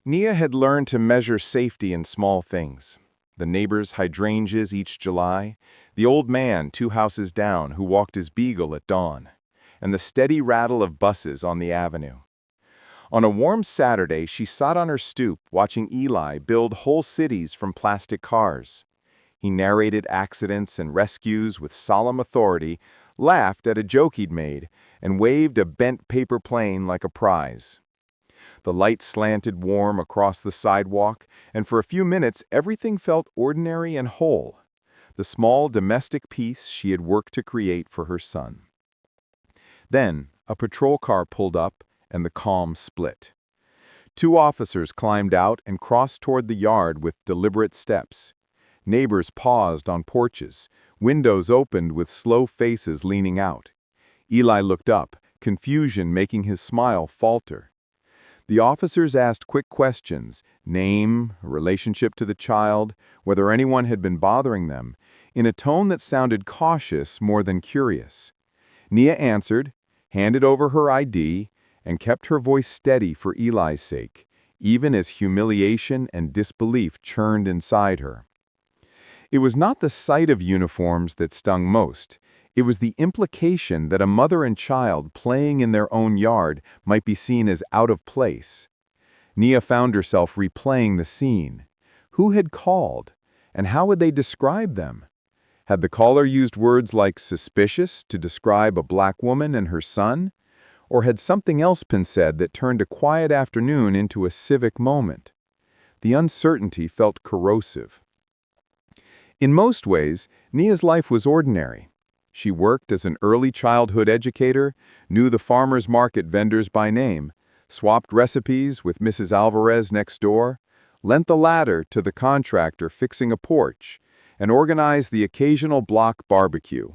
Nia had learned to measure safety in small things. The neighbor's hydrangeas each July, the old man 2 houses down who walked his beagle at dawn, and the steady rattle of buses on the avenue. On a warm Saturday, she sat on her stoop watching Eli build whole cities from plastic cars. He narrated accidents and rescues with solemn authority, laughed at a joke he'd made, and waved a bent paper plane like a prize. The light slanted warm across the sidewalk, and for a few minutes everything felt ordinary and whole, the small domestic peace she had worked to create for her son. Then, a patrol car pulled up, and the calm split. 2 officers climbed out and crossed toward the yard with deliberate steps. Neighbors paused on porches, windows opened with slow faces leaning out. Eli looked up, confusion making his smile falter. The officers asked quick questions, name, relationship to the child, whether anyone had been bothering them, in a tone that sounded cautious more than curious. Nia answered, handed over her ID, and kept her voice steady for Eli's sake, even as humiliation and disbelief churned inside her. It was not the sight of uniforms that stung most. It was the implication that a mother and child playing in their own yard might be seen as out of place. Nia found herself replaying the scene. Who had called, and how would they describe them? Had the caller used words like suspicious to describe a black woman and her son? Or had something else been said that turned a quiet afternoon into a civic moment? The uncertainty felt corrosive. In most ways, Nia's life was ordinary. She worked as an early childhood educator, knew the farmers market vendors by name, swapped recipes with Mrs. Alvarez next door, lent the ladder to the contractor fixing a porch, and organized the occasional block barbecue.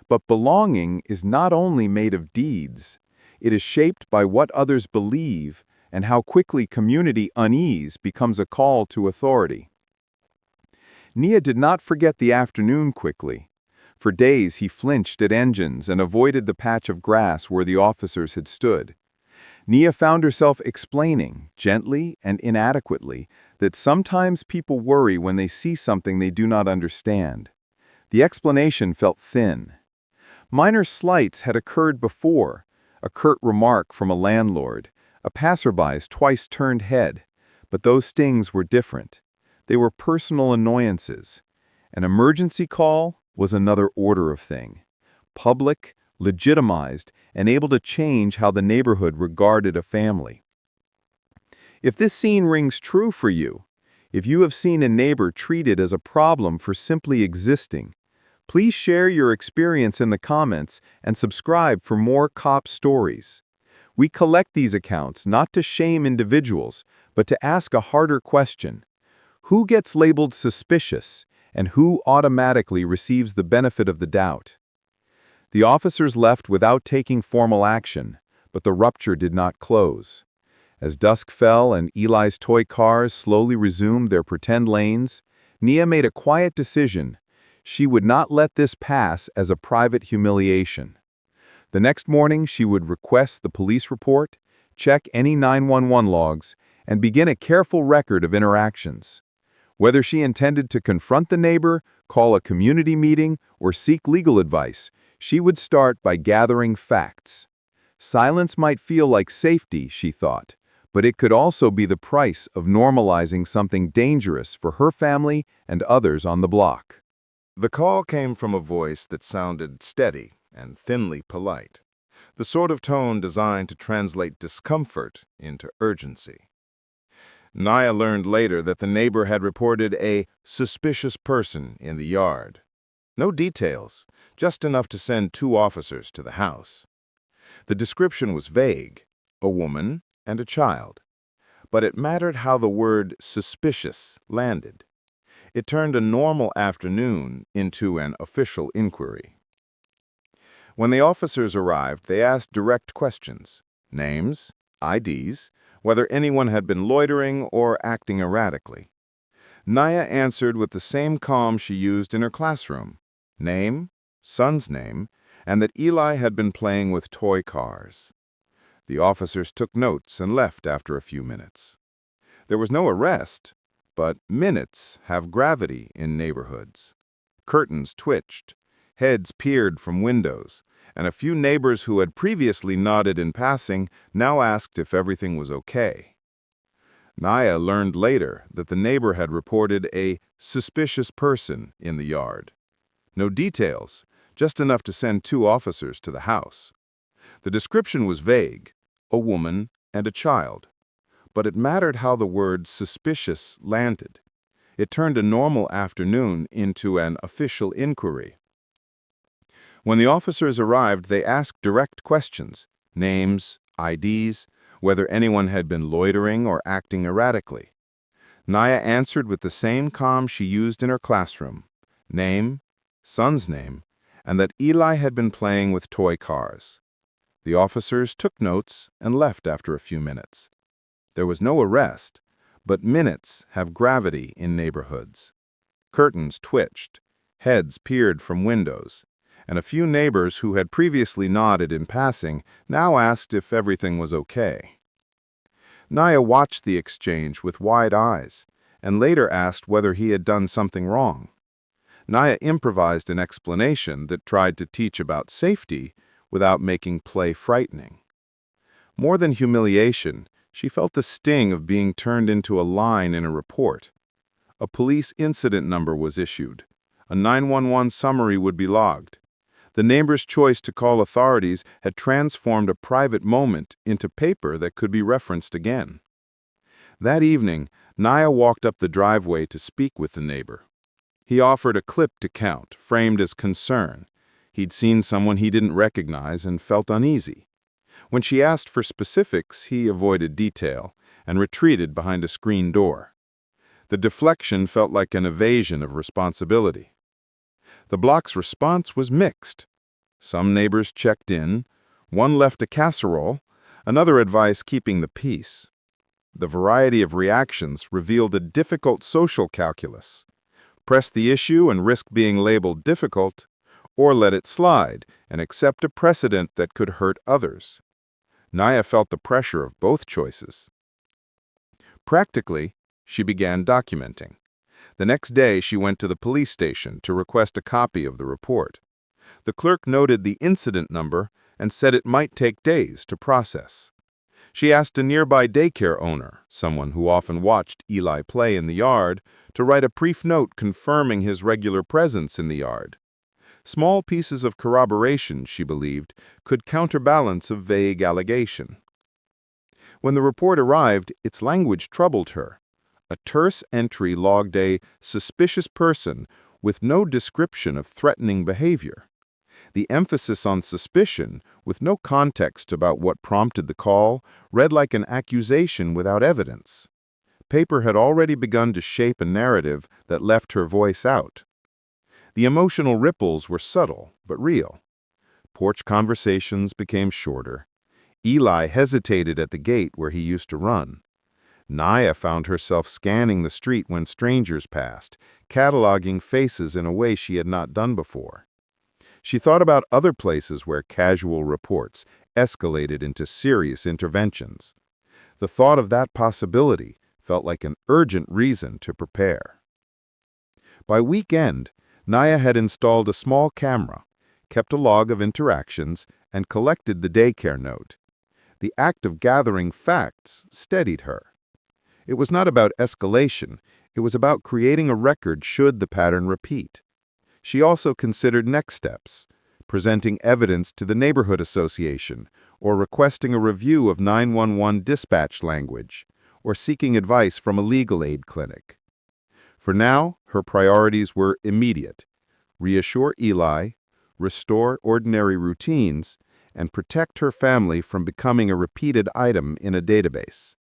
But belonging is not only made of deeds, it is shaped by what others believe and how quickly community unease becomes a call to authority. Nia did not forget the afternoon quickly. For days he flinched at engines and avoided the patch of grass where the officers had stood. Nia found herself explaining, gently and inadequately, that sometimes people worry when they see something they do not understand. The explanation felt thin. Minor slights had occurred before, a curt remark from a landlord, a passerby's twice-turned head, but those stings were different. They were personal annoyances. An emergency call was another order of thing. Public, legitimized, and able to change how the neighborhood regarded a family. If this scene rings true for you, if you have seen a neighbor treated as a problem for simply existing, please share your experience in the comments and subscribe for more cop stories. We collect these accounts not to shame individuals, but to ask a harder question. Who gets labeled suspicious, and who automatically receives the benefit of the doubt? The officers left without taking formal action, but the rupture did not close. As dusk fell and Eli's toy cars slowly resumed their pretend lanes, Nia made a quiet decision. She would not let this pass as a private humiliation. The next morning, she would request the police report, check any 911 logs, and begin a careful record of interactions. Whether she intended to confront the neighbor, call a community meeting, or seek legal advice, she would start by gathering facts. Silence might feel like safety, she thought, but it could also be the price of normalizing something dangerous for her family and others on the block. The call came from a voice that sounded steady and thinly polite, the sort of tone designed to translate discomfort into urgency. Nia learned later that the neighbor had reported a suspicious person in the yard. No details, just enough to send 2 officers to the house. The description was vague, a woman and a child. But it mattered how the word suspicious landed. It turned a normal afternoon into an official inquiry. When the officers arrived, they asked direct questions, names, IDs, whether anyone had been loitering or acting erratically. Nia answered with the same calm she used in her classroom, name, son's name, and that Eli had been playing with toy cars. The officers took notes and left after a few minutes. There was no arrest, but minutes have gravity in neighborhoods. Curtains twitched, heads peered from windows, and a few neighbors who had previously nodded in passing now asked if everything was okay. Naya learned later that the neighbor had reported a suspicious person in the yard. No details, just enough to send 2 officers to the house. The description was vague, a woman and a child. But it mattered how the word suspicious landed. It turned a normal afternoon into an official inquiry. When the officers arrived, they asked direct questions, names, IDs, whether anyone had been loitering or acting erratically. Naya answered with the same calm she used in her classroom, name, son's name, and that Eli had been playing with toy cars. The officers took notes and left after a few minutes. There was no arrest, but minutes have gravity in neighborhoods. Curtains twitched, heads peered from windows, and a few neighbors who had previously nodded in passing now asked if everything was okay. Naya watched the exchange with wide eyes, and later asked whether he had done something wrong. Naya improvised an explanation that tried to teach about safety without making play frightening. More than humiliation, she felt the sting of being turned into a line in a report. A police incident number was issued. A 911 summary would be logged. The neighbor's choice to call authorities had transformed a private moment into paper that could be referenced again. That evening, Naya walked up the driveway to speak with the neighbor. He offered a clipped account, framed as concern. He'd seen someone he didn't recognize and felt uneasy. When she asked for specifics, he avoided detail and retreated behind a screen door. The deflection felt like an evasion of responsibility. The block's response was mixed. Some neighbors checked in, one left a casserole, another advised keeping the peace. The variety of reactions revealed a difficult social calculus. Press the issue and risk being labeled difficult, or let it slide and accept a precedent that could hurt others. Naya felt the pressure of both choices. Practically, she began documenting. The next day, she went to the police station to request a copy of the report. The clerk noted the incident number and said it might take days to process. She asked a nearby daycare owner, someone who often watched Eli play in the yard, to write a brief note confirming his regular presence in the yard. Small pieces of corroboration, she believed, could counterbalance a vague allegation. When the report arrived, its language troubled her. A terse entry logged a suspicious person with no description of threatening behavior. The emphasis on suspicion, with no context about what prompted the call, read like an accusation without evidence. Paper had already begun to shape a narrative that left her voice out. The emotional ripples were subtle but real. Porch conversations became shorter. Eli hesitated at the gate where he used to run. Naya found herself scanning the street when strangers passed, cataloging faces in a way she had not done before. She thought about other places where casual reports escalated into serious interventions. The thought of that possibility felt like an urgent reason to prepare. By weekend, Naya had installed a small camera, kept a log of interactions, and collected the daycare note. The act of gathering facts steadied her. It was not about escalation, it was about creating a record should the pattern repeat. She also considered next steps, presenting evidence to the neighborhood association, or requesting a review of 911 dispatch language, or seeking advice from a legal aid clinic. For now, her priorities were immediate: reassure Eli, restore ordinary routines, and protect her family from becoming a repeated item in a database.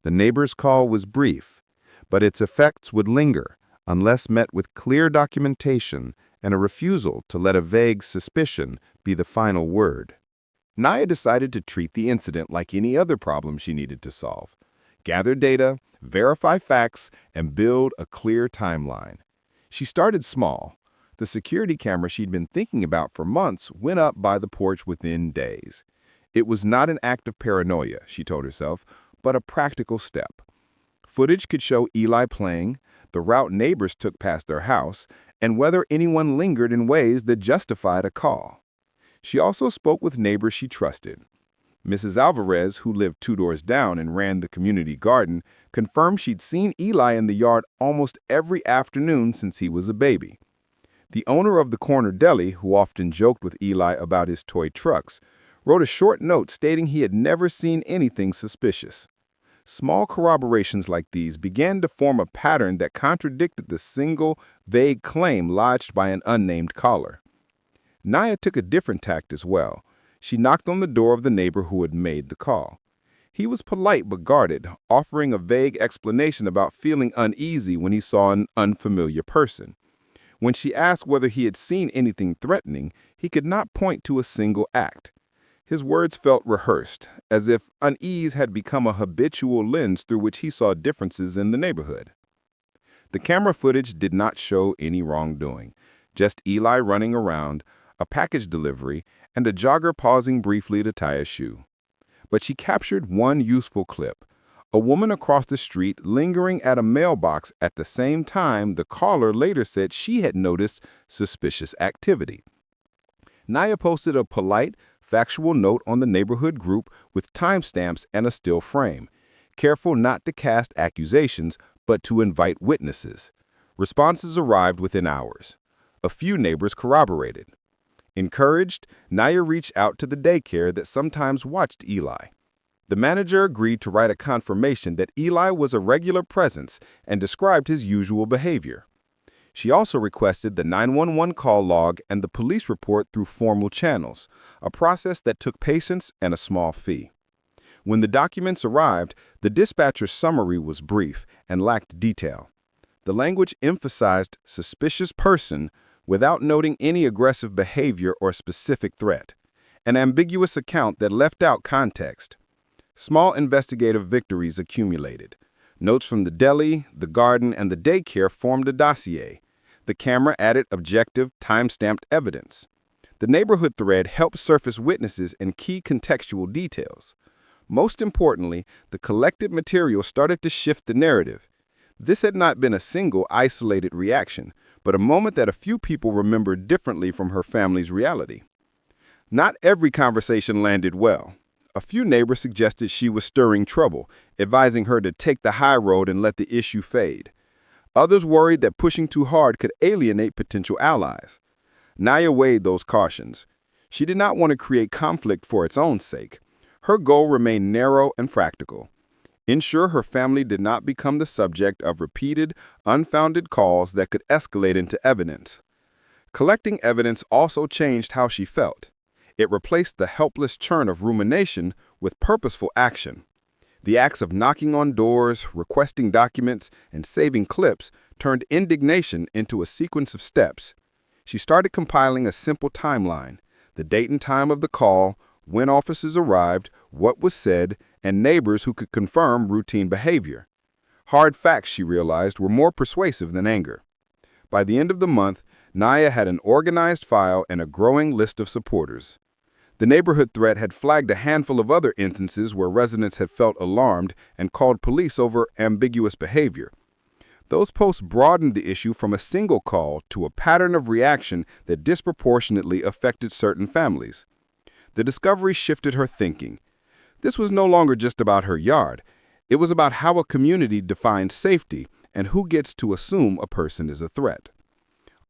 The neighbor's call was brief, but its effects would linger unless met with clear documentation and a refusal to let a vague suspicion be the final word. Naya decided to treat the incident like any other problem she needed to solve. Gather data, verify facts, and build a clear timeline. She started small. The security camera she'd been thinking about for months went up by the porch within days. It was not an act of paranoia, she told herself, but a practical step. Footage could show Eli playing, the route neighbors took past their house, and whether anyone lingered in ways that justified a call. She also spoke with neighbors she trusted. Mrs. Alvarez, who lived 2 doors down and ran the community garden, confirmed she'd seen Eli in the yard almost every afternoon since he was a baby. The owner of the corner deli, who often joked with Eli about his toy trucks, wrote a short note stating he had never seen anything suspicious. Small corroborations like these began to form a pattern that contradicted the single, vague claim lodged by an unnamed caller. Naya took a different tact as well. She knocked on the door of the neighbor who had made the call. He was polite but guarded, offering a vague explanation about feeling uneasy when he saw an unfamiliar person. When she asked whether he had seen anything threatening, he could not point to a single act. His words felt rehearsed, as if unease had become a habitual lens through which he saw differences in the neighborhood. The camera footage did not show any wrongdoing, just Eli running around, a package delivery, and a jogger pausing briefly to tie a shoe. But she captured one useful clip, a woman across the street lingering at a mailbox at the same time the caller later said she had noticed suspicious activity. Naya posted a polite, factual note on the neighborhood group with timestamps and a still frame, careful not to cast accusations but to invite witnesses. Responses arrived within hours. A few neighbors corroborated. Encouraged, Naya reached out to the daycare that sometimes watched Eli. The manager agreed to write a confirmation that Eli was a regular presence and described his usual behavior. She also requested the 911 call log and the police report through formal channels, a process that took patience and a small fee. When the documents arrived, the dispatcher's summary was brief and lacked detail. The language emphasized suspicious person without noting any aggressive behavior or specific threat, an ambiguous account that left out context. Small investigative victories accumulated. Notes from the deli, the garden, and the daycare formed a dossier. The camera added objective, time-stamped evidence. The neighborhood thread helped surface witnesses and key contextual details. Most importantly, the collected material started to shift the narrative. This had not been a single, isolated reaction, but a moment that a few people remembered differently from her family's reality. Not every conversation landed well. A few neighbors suggested she was stirring trouble, advising her to take the high road and let the issue fade. Others worried that pushing too hard could alienate potential allies. Naya weighed those cautions. She did not want to create conflict for its own sake. Her goal remained narrow and practical. Ensure her family did not become the subject of repeated, unfounded calls that could escalate into evidence. Collecting evidence also changed how she felt. It replaced the helpless churn of rumination with purposeful action. The acts of knocking on doors, requesting documents, and saving clips turned indignation into a sequence of steps. She started compiling a simple timeline, the date and time of the call, when officers arrived, what was said, and neighbors who could confirm routine behavior. Hard facts, she realized, were more persuasive than anger. By the end of the month, Naya had an organized file and a growing list of supporters. The neighborhood threat had flagged a handful of other instances where residents had felt alarmed and called police over ambiguous behavior. Those posts broadened the issue from a single call to a pattern of reaction that disproportionately affected certain families. The discovery shifted her thinking. This was no longer just about her yard. It was about how a community defines safety and who gets to assume a person is a threat.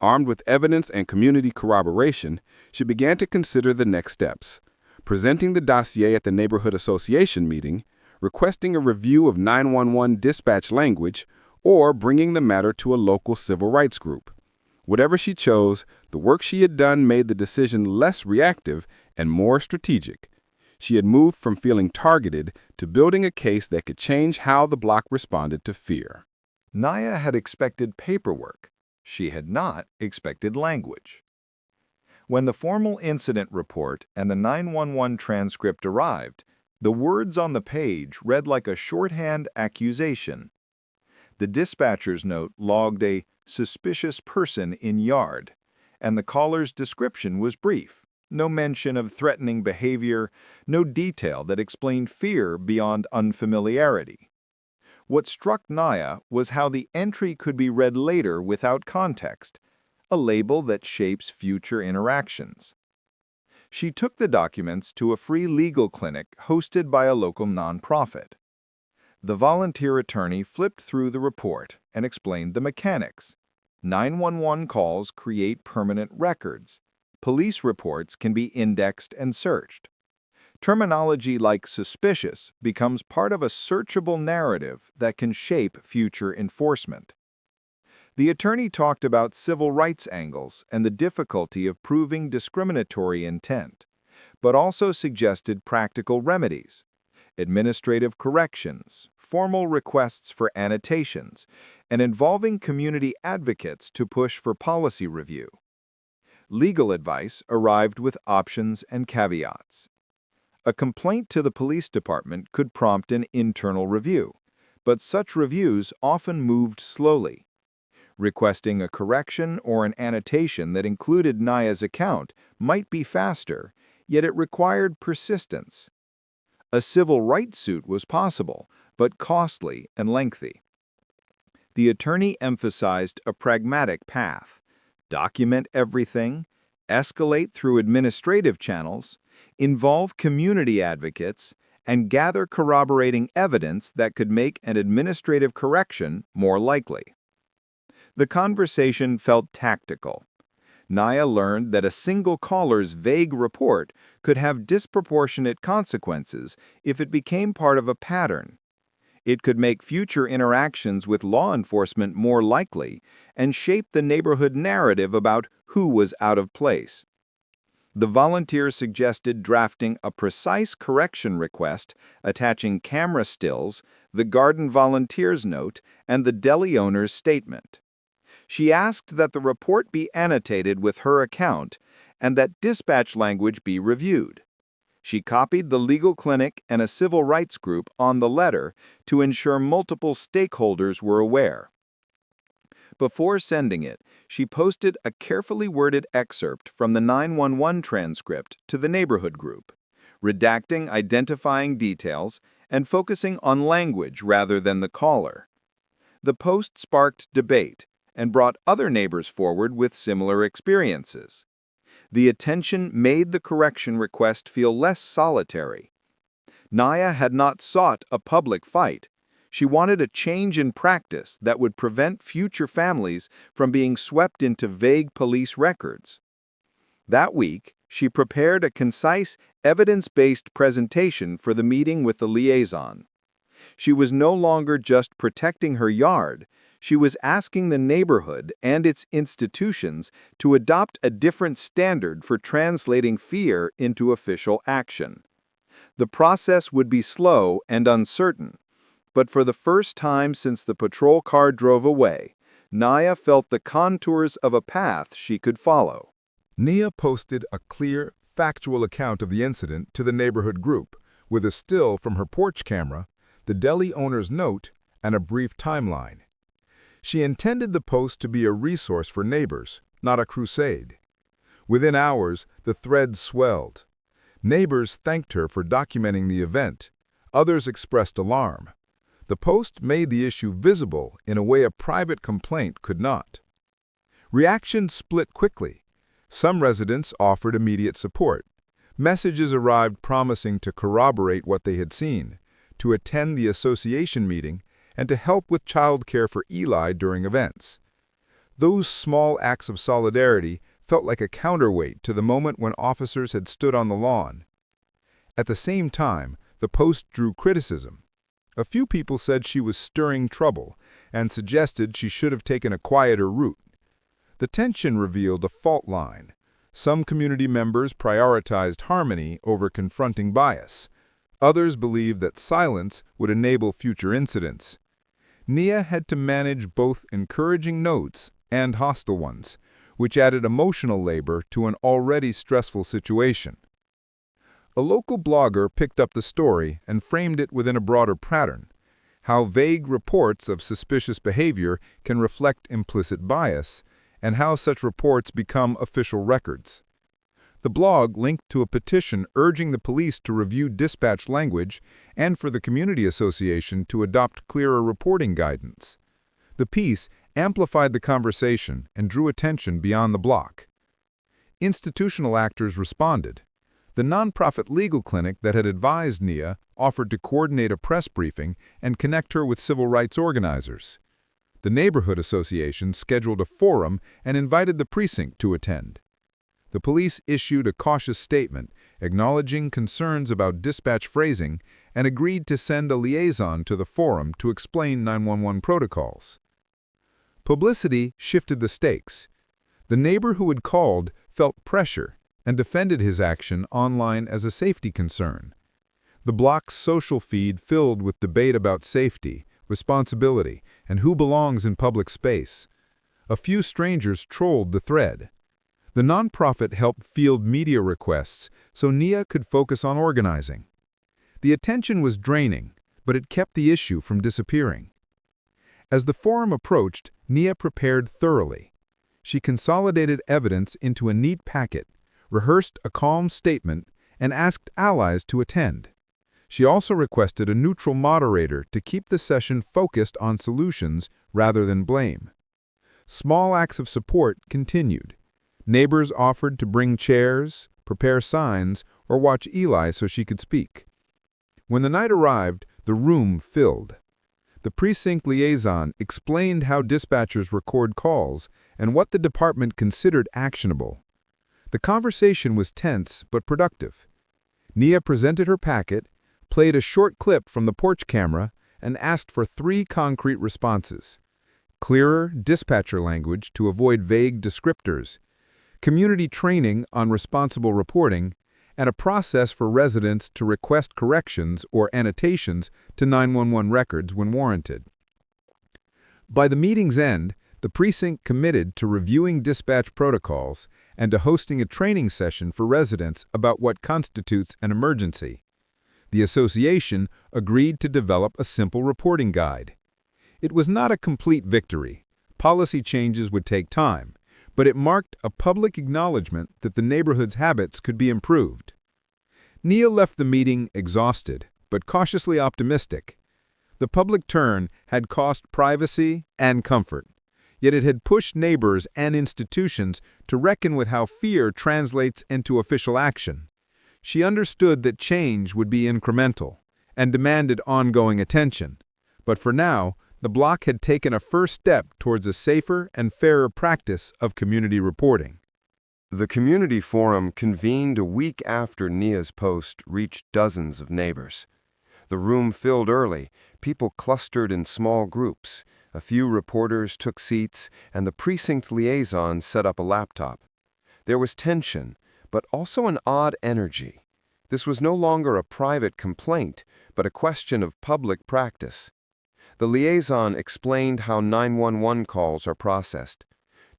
Armed with evidence and community corroboration, she began to consider the next steps: presenting the dossier at the neighborhood association meeting, requesting a review of 911 dispatch language, or bringing the matter to a local civil rights group. Whatever she chose, the work she had done made the decision less reactive and more strategic. She had moved from feeling targeted to building a case that could change how the block responded to fear. Naya had expected paperwork. She had not expected language. When the formal incident report and the 911 transcript arrived, the words on the page read like a shorthand accusation. The dispatcher's note logged a suspicious person in yard, and the caller's description was brief. No mention of threatening behavior, no detail that explained fear beyond unfamiliarity. What struck Naya was how the entry could be read later without context, a label that shapes future interactions. She took the documents to a free legal clinic hosted by a local nonprofit. The volunteer attorney flipped through the report and explained the mechanics. 911 calls create permanent records. Police reports can be indexed and searched. Terminology like suspicious becomes part of a searchable narrative that can shape future enforcement. The attorney talked about civil rights angles and the difficulty of proving discriminatory intent, but also suggested practical remedies, administrative corrections, formal requests for annotations, and involving community advocates to push for policy review. Legal advice arrived with options and caveats. A complaint to the police department could prompt an internal review, but such reviews often moved slowly. Requesting a correction or an annotation that included Naya's account might be faster, yet it required persistence. A civil rights suit was possible, but costly and lengthy. The attorney emphasized a pragmatic path: document everything, escalate through administrative channels, involve community advocates, and gather corroborating evidence that could make an administrative correction more likely. The conversation felt tactical. Naya learned that a single caller's vague report could have disproportionate consequences if it became part of a pattern. It could make future interactions with law enforcement more likely and shape the neighborhood narrative about who was out of place. The volunteer suggested drafting a precise correction request attaching camera stills, the garden volunteer's note, and the deli owner's statement. She asked that the report be annotated with her account and that dispatch language be reviewed. She copied the legal clinic and a civil rights group on the letter to ensure multiple stakeholders were aware. Before sending it, she posted a carefully worded excerpt from the 911 transcript to the neighborhood group, redacting identifying details and focusing on language rather than the caller. The post sparked debate and brought other neighbors forward with similar experiences. The attention made the correction request feel less solitary. Naya had not sought a public fight. She wanted a change in practice that would prevent future families from being swept into vague police records. That week, she prepared a concise, evidence-based presentation for the meeting with the liaison. She was no longer just protecting her yard. She was asking the neighborhood and its institutions to adopt a different standard for translating fear into official action. The process would be slow and uncertain, but for the first time since the patrol car drove away, Naya felt the contours of a path she could follow. Nia posted a clear, factual account of the incident to the neighborhood group, with a still from her porch camera, the deli owner's note, and a brief timeline. She intended the post to be a resource for neighbors, not a crusade. Within hours, the thread swelled. Neighbors thanked her for documenting the event. Others expressed alarm. The post made the issue visible in a way a private complaint could not. Reactions split quickly. Some residents offered immediate support. Messages arrived promising to corroborate what they had seen, to attend the association meeting, and to help with childcare for Eli during events. Those small acts of solidarity felt like a counterweight to the moment when officers had stood on the lawn. At the same time, the post drew criticism. A few people said she was stirring trouble and suggested she should have taken a quieter route. The tension revealed a fault line. Some community members prioritized harmony over confronting bias. Others believed that silence would enable future incidents. Nia had to manage both encouraging notes and hostile ones, which added emotional labor to an already stressful situation. A local blogger picked up the story and framed it within a broader pattern: how vague reports of suspicious behavior can reflect implicit bias, and how such reports become official records. The blog linked to a petition urging the police to review dispatch language and for the community association to adopt clearer reporting guidance. The piece amplified the conversation and drew attention beyond the block. Institutional actors responded. The nonprofit legal clinic that had advised Nia offered to coordinate a press briefing and connect her with civil rights organizers. The neighborhood association scheduled a forum and invited the precinct to attend. The police issued a cautious statement acknowledging concerns about dispatch phrasing and agreed to send a liaison to the forum to explain 911 protocols. Publicity shifted the stakes. The neighbor who had called felt pressure and defended his action online as a safety concern. The block's social feed filled with debate about safety, responsibility, and who belongs in public space. A few strangers trolled the thread. The nonprofit helped field media requests so Nia could focus on organizing. The attention was draining, but it kept the issue from disappearing. As the forum approached, Nia prepared thoroughly. She consolidated evidence into a neat packet, rehearsed a calm statement, and asked allies to attend. She also requested a neutral moderator to keep the session focused on solutions rather than blame. Small acts of support continued. Neighbors offered to bring chairs, prepare signs, or watch Eli so she could speak. When the night arrived, the room filled. The precinct liaison explained how dispatchers record calls and what the department considered actionable. The conversation was tense but productive. Nia presented her packet, played a short clip from the porch camera, and asked for 3 concrete responses: clearer dispatcher language to avoid vague descriptors, community training on responsible reporting, and a process for residents to request corrections or annotations to 911 records when warranted. By the meeting's end, the precinct committed to reviewing dispatch protocols and to hosting a training session for residents about what constitutes an emergency. The association agreed to develop a simple reporting guide. It was not a complete victory. Policy changes would take time, but it marked a public acknowledgement that the neighborhood's habits could be improved. Nia left the meeting exhausted, but cautiously optimistic. The public turn had cost privacy and comfort, yet it had pushed neighbors and institutions to reckon with how fear translates into official action. She understood that change would be incremental and demanded ongoing attention, but for now, the block had taken a first step towards a safer and fairer practice of community reporting. The community forum convened a week after Nia's post reached dozens of neighbors. The room filled early, people clustered in small groups. A few reporters took seats, and the precinct liaison set up a laptop. There was tension, but also an odd energy. This was no longer a private complaint, but a question of public practice. The liaison explained how 911 calls are processed.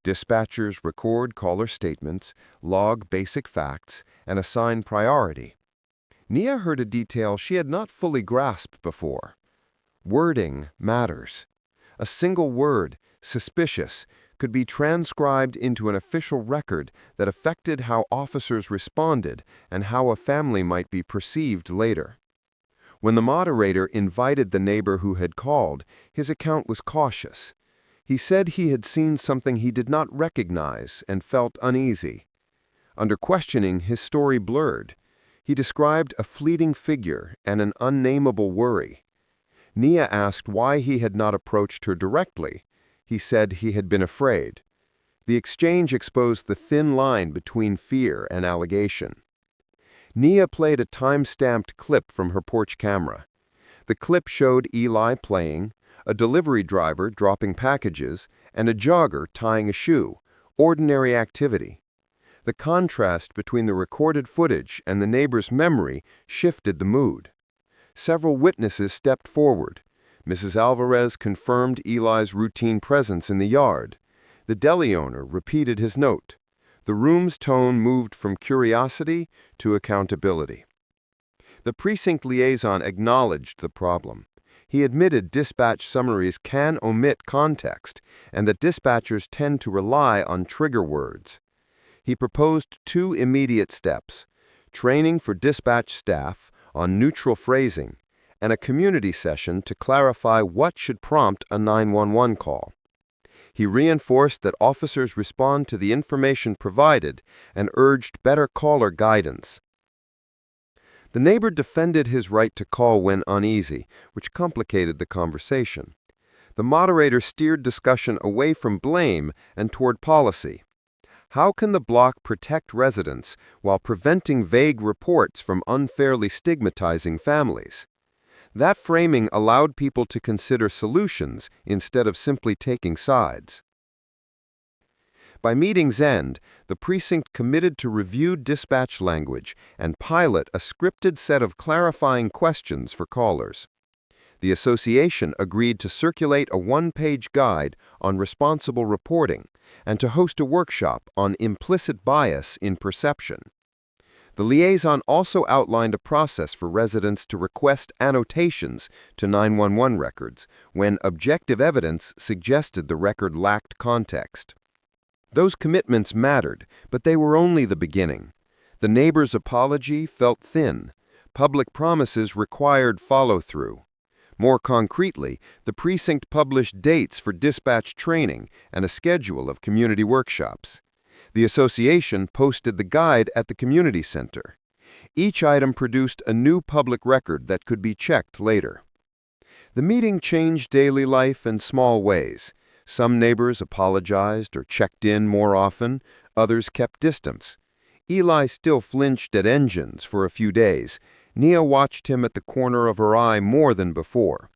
Dispatchers record caller statements, log basic facts, and assign priority. Nia heard a detail she had not fully grasped before. Wording matters. A single word, suspicious, could be transcribed into an official record that affected how officers responded and how a family might be perceived later. When the moderator invited the neighbor who had called, his account was cautious. He said he had seen something he did not recognize and felt uneasy. Under questioning, his story blurred. He described a fleeting figure and an unnameable worry. Nia asked why he had not approached her directly. He said he had been afraid. The exchange exposed the thin line between fear and allegation. Nia played a time-stamped clip from her porch camera. The clip showed Eli playing, a delivery driver dropping packages, and a jogger tying a shoe, ordinary activity. The contrast between the recorded footage and the neighbor's memory shifted the mood. Several witnesses stepped forward. Mrs. Alvarez confirmed Eli's routine presence in the yard. The deli owner repeated his note. The room's tone moved from curiosity to accountability. The precinct liaison acknowledged the problem. He admitted dispatch summaries can omit context and that dispatchers tend to rely on trigger words. He proposed two immediate steps: training for dispatch staff on neutral phrasing and a community session to clarify what should prompt a 911 call. He reinforced that officers respond to the information provided and urged better caller guidance. The neighbor defended his right to call when uneasy, which complicated the conversation. The moderator steered discussion away from blame and toward policy. How can the block protect residents while preventing vague reports from unfairly stigmatizing families? That framing allowed people to consider solutions instead of simply taking sides. By meeting's end, the precinct committed to review dispatch language and pilot a scripted set of clarifying questions for callers. The association agreed to circulate a one-page guide on responsible reporting and to host a workshop on implicit bias in perception. The liaison also outlined a process for residents to request annotations to 911 records when objective evidence suggested the record lacked context. Those commitments mattered, but they were only the beginning. The neighbor's apology felt thin. Public promises required follow-through. More concretely, the precinct published dates for dispatch training and a schedule of community workshops. The association posted the guide at the community center. Each item produced a new public record that could be checked later. The meeting changed daily life in small ways. Some neighbors apologized or checked in more often, others kept distance. Eli still flinched at engines for a few days. Nia watched him at the corner of her eye more than before.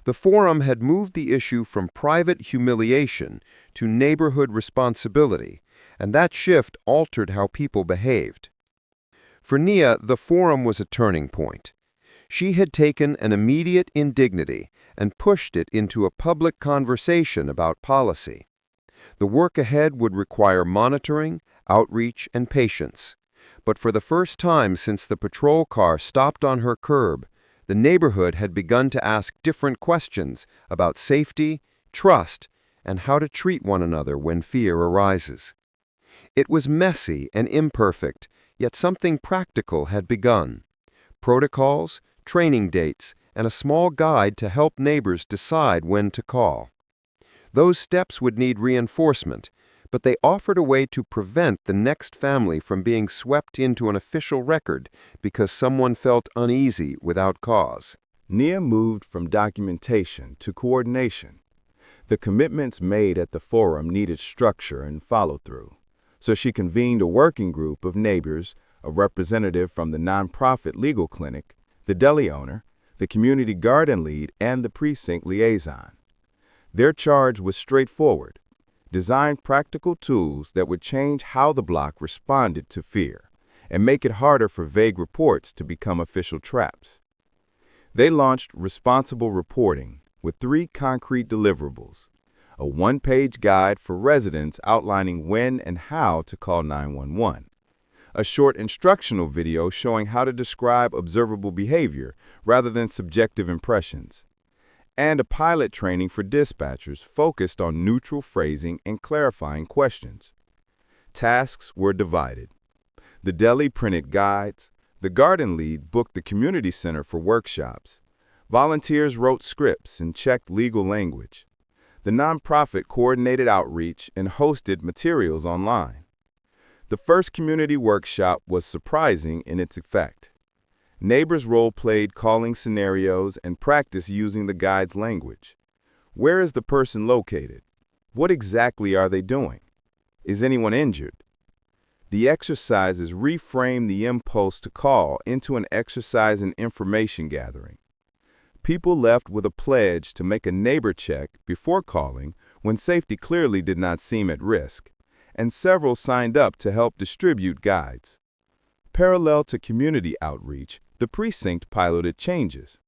The forum had moved the issue from private humiliation to neighborhood responsibility, and that shift altered how people behaved. For Nia, the forum was a turning point. She had taken an immediate indignity and pushed it into a public conversation about policy. The work ahead would require monitoring, outreach, and patience. But for the first time since the patrol car stopped on her curb, the neighborhood had begun to ask different questions about safety, trust, and how to treat one another when fear arises. It was messy and imperfect, yet something practical had begun. Protocols, training dates, and a small guide to help neighbors decide when to call. Those steps would need reinforcement, but they offered a way to prevent the next family from being swept into an official record because someone felt uneasy without cause. Nia moved from documentation to coordination. The commitments made at the forum needed structure and follow-through, so she convened a working group of neighbors, a representative from the nonprofit legal clinic, the deli owner, the community garden lead, and the precinct liaison. Their charge was straightforward: design practical tools that would change how the block responded to fear and make it harder for vague reports to become official traps. They launched responsible reporting with 3 concrete deliverables: a one-page guide for residents outlining when and how to call 911, a short instructional video showing how to describe observable behavior rather than subjective impressions, and a pilot training for dispatchers focused on neutral phrasing and clarifying questions. Tasks were divided. The deli printed guides, the garden lead booked the community center for workshops, volunteers wrote scripts and checked legal language. The nonprofit coordinated outreach and hosted materials online. The first community workshop was surprising in its effect. Neighbors role-played calling scenarios and practiced using the guide's language. Where is the person located? What exactly are they doing? Is anyone injured? The exercises reframed the impulse to call into an exercise in information gathering. People left with a pledge to make a neighbor check before calling when safety clearly did not seem at risk, and several signed up to help distribute guides. Parallel to community outreach, the precinct piloted changes.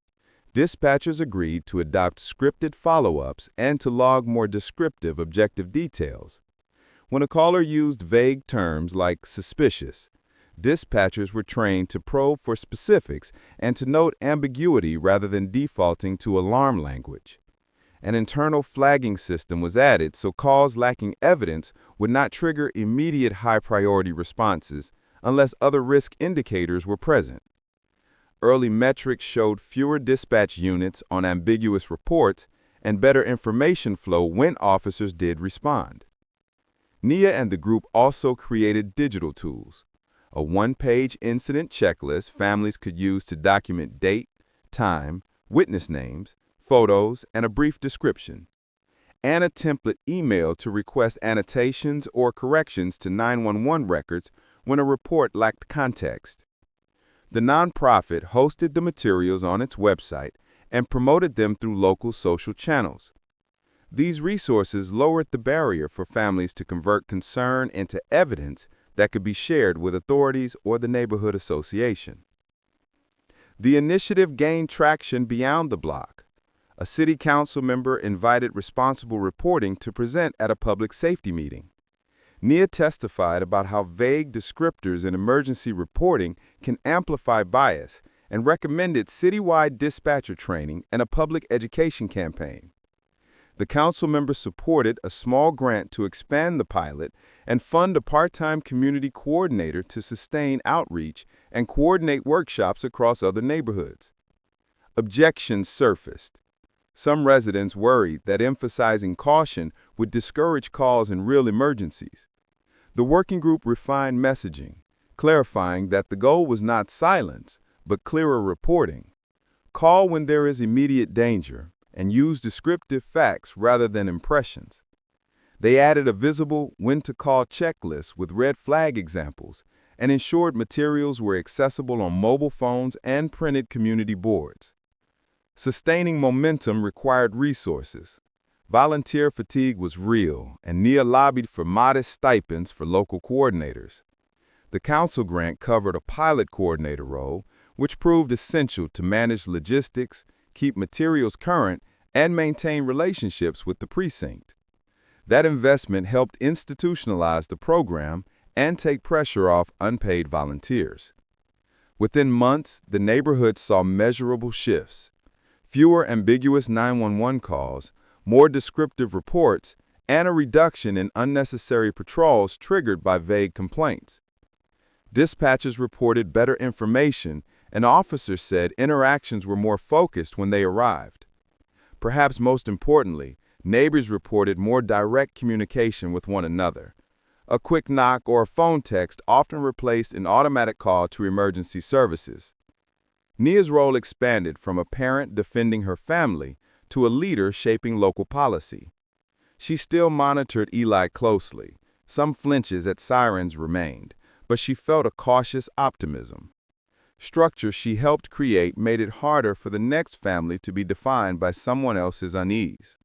Dispatchers agreed to adopt scripted follow-ups and to log more descriptive objective details. When a caller used vague terms like suspicious, dispatchers were trained to probe for specifics and to note ambiguity rather than defaulting to alarm language. An internal flagging system was added so calls lacking evidence would not trigger immediate high-priority responses unless other risk indicators were present. Early metrics showed fewer dispatch units on ambiguous reports and better information flow when officers did respond. Nia and the group also created digital tools, a one-page incident checklist families could use to document date, time, witness names, photos, and a brief description, and a template email to request annotations or corrections to 911 records when a report lacked context. The nonprofit hosted the materials on its website and promoted them through local social channels. These resources lowered the barrier for families to convert concern into evidence that could be shared with authorities or the neighborhood association. The initiative gained traction beyond the block. A city council member invited responsible reporting to present at a public safety meeting. Nia testified about how vague descriptors in emergency reporting can amplify bias and recommended citywide dispatcher training and a public education campaign. The council member supported a small grant to expand the pilot and fund a part-time community coordinator to sustain outreach and coordinate workshops across other neighborhoods. Objections surfaced. Some residents worried that emphasizing caution would discourage calls in real emergencies. The working group refined messaging, clarifying that the goal was not silence, but clearer reporting. Call when there is immediate danger, and use descriptive facts rather than impressions. They added a visible when-to-call checklist with red flag examples and ensured materials were accessible on mobile phones and printed community boards. Sustaining momentum required resources. Volunteer fatigue was real, and Nia lobbied for modest stipends for local coordinators. The council grant covered a pilot coordinator role, which proved essential to manage logistics, keep materials current, and maintain relationships with the precinct. That investment helped institutionalize the program and take pressure off unpaid volunteers. Within months, the neighborhood saw measurable shifts. Fewer ambiguous 911 calls, more descriptive reports, and a reduction in unnecessary patrols triggered by vague complaints. Dispatchers reported better information, and officers said interactions were more focused when they arrived. Perhaps most importantly, neighbors reported more direct communication with one another. A quick knock or a phone text often replaced an automatic call to emergency services. Nia's role expanded from a parent defending her family to a leader shaping local policy. She still monitored Eli closely. Some flinches at sirens remained, but she felt a cautious optimism. Structure she helped create made it harder for the next family to be defined by someone else's unease.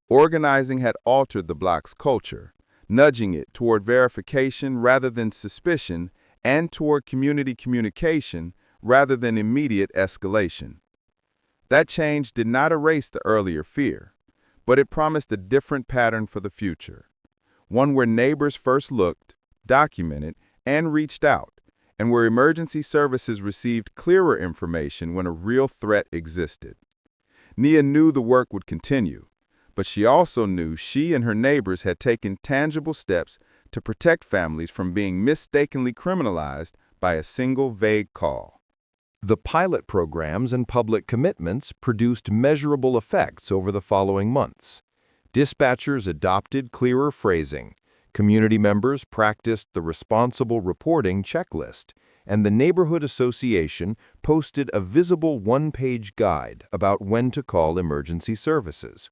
Organizing had altered the block's culture, nudging it toward verification rather than suspicion and toward community communication rather than immediate escalation. That change did not erase the earlier fear, but it promised a different pattern for the future, one where neighbors first looked, documented, and reached out, and where emergency services received clearer information when a real threat existed. Nia knew the work would continue, but she also knew she and her neighbors had taken tangible steps to protect families from being mistakenly criminalized by a single vague call. The pilot programs and public commitments produced measurable effects over the following months. Dispatchers adopted clearer phrasing, community members practiced the responsible reporting checklist, and the neighborhood association posted a visible one-page guide about when to call emergency services.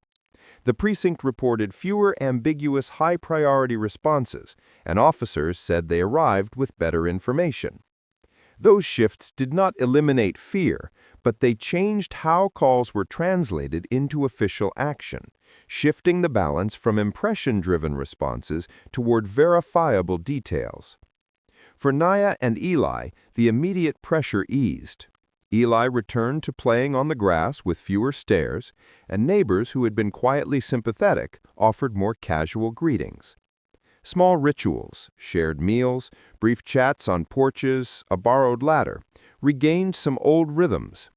The precinct reported fewer ambiguous high-priority responses, and officers said they arrived with better information. Those shifts did not eliminate fear, but they changed how calls were translated into official action, shifting the balance from impression-driven responses toward verifiable details. For Nia and Eli, the immediate pressure eased. Eli returned to playing on the grass with fewer stares, and neighbors who had been quietly sympathetic offered more casual greetings. Small rituals, shared meals, brief chats on porches, a borrowed ladder, regained some old rhythms.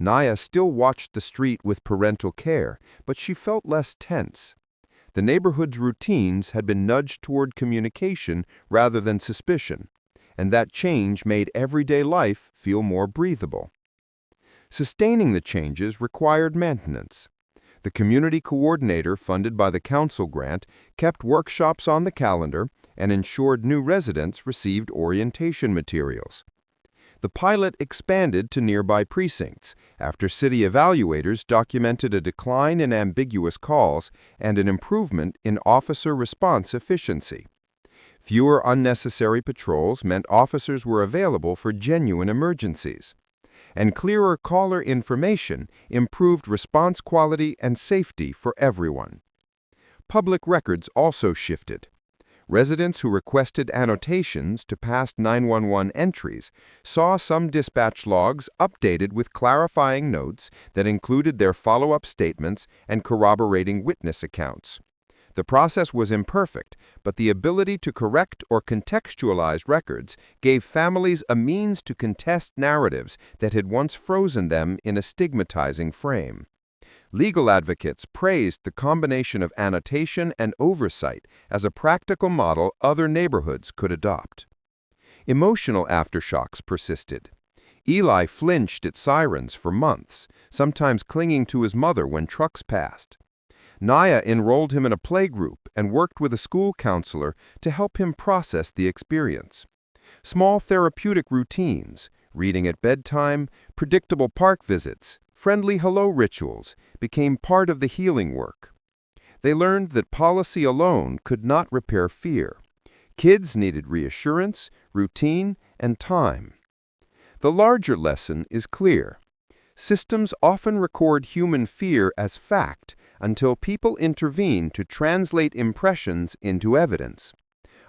Naya still watched the street with parental care, but she felt less tense. The neighborhood's routines had been nudged toward communication rather than suspicion, and that change made everyday life feel more breathable. Sustaining the changes required maintenance. The community coordinator, funded by the council grant, kept workshops on the calendar and ensured new residents received orientation materials. The pilot expanded to nearby precincts after city evaluators documented a decline in ambiguous calls and an improvement in officer response efficiency. Fewer unnecessary patrols meant officers were available for genuine emergencies. And clearer caller information improved response quality and safety for everyone. Public records also shifted. Residents who requested annotations to past 911 entries saw some dispatch logs updated with clarifying notes that included their follow-up statements and corroborating witness accounts. The process was imperfect, but the ability to correct or contextualize records gave families a means to contest narratives that had once frozen them in a stigmatizing frame. Legal advocates praised the combination of annotation and oversight as a practical model other neighborhoods could adopt. Emotional aftershocks persisted. Eli flinched at sirens for months, sometimes clinging to his mother when trucks passed. Naya enrolled him in a playgroup and worked with a school counselor to help him process the experience. Small therapeutic routines, reading at bedtime, predictable park visits, friendly hello rituals, became part of the healing work. They learned that policy alone could not repair fear. Kids needed reassurance, routine, and time. The larger lesson is clear. Systems often record human fear as fact until people intervene to translate impressions into evidence.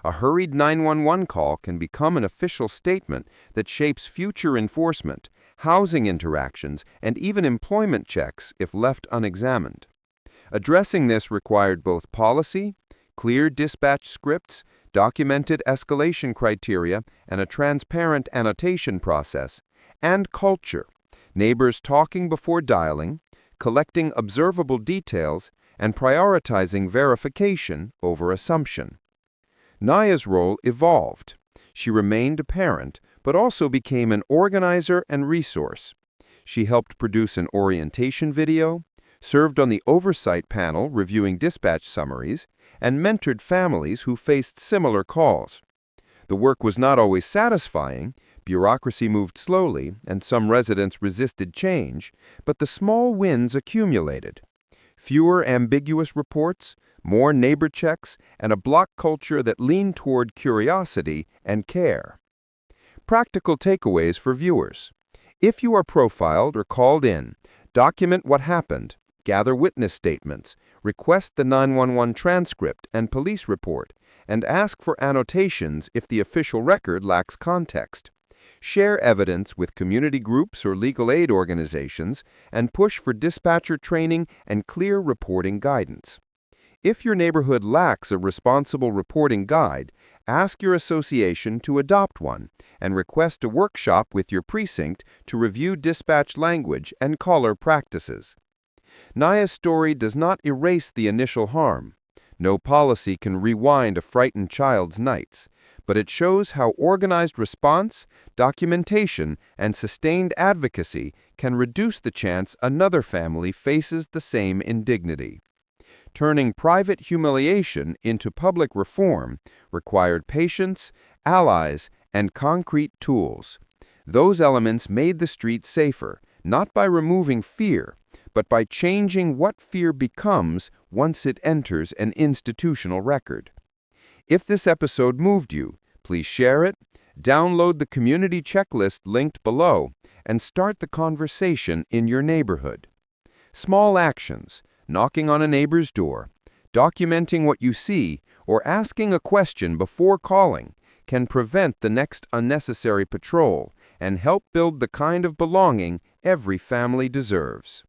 A hurried 911 call can become an official statement that shapes future enforcement, housing interactions, and even employment checks if left unexamined. Addressing this required both policy, clear dispatch scripts, documented escalation criteria, and a transparent annotation process, and culture, neighbors talking before dialing, collecting observable details, and prioritizing verification over assumption. Naya's role evolved. She remained a parent, but also became an organizer and resource. She helped produce an orientation video, served on the oversight panel reviewing dispatch summaries, and mentored families who faced similar calls. The work was not always satisfying. Bureaucracy moved slowly, and some residents resisted change, but the small wins accumulated. Fewer ambiguous reports, more neighbor checks, and a block culture that leaned toward curiosity and care. Practical takeaways for viewers. If you are profiled or called in, document what happened, gather witness statements, request the 911 transcript and police report, and ask for annotations if the official record lacks context. Share evidence with community groups or legal aid organizations, and push for dispatcher training and clear reporting guidance. If your neighborhood lacks a responsible reporting guide, ask your association to adopt one and request a workshop with your precinct to review dispatch language and caller practices. Naya's story does not erase the initial harm. No policy can rewind a frightened child's nights, but it shows how organized response, documentation, and sustained advocacy can reduce the chance another family faces the same indignity. Turning private humiliation into public reform required patience, allies, and concrete tools. Those elements made the street safer, not by removing fear, but by changing what fear becomes once it enters an institutional record. If this episode moved you, please share it, download the community checklist linked below, and start the conversation in your neighborhood. Small actions, knocking on a neighbor's door, documenting what you see, or asking a question before calling can prevent the next unnecessary patrol and help build the kind of belonging every family deserves.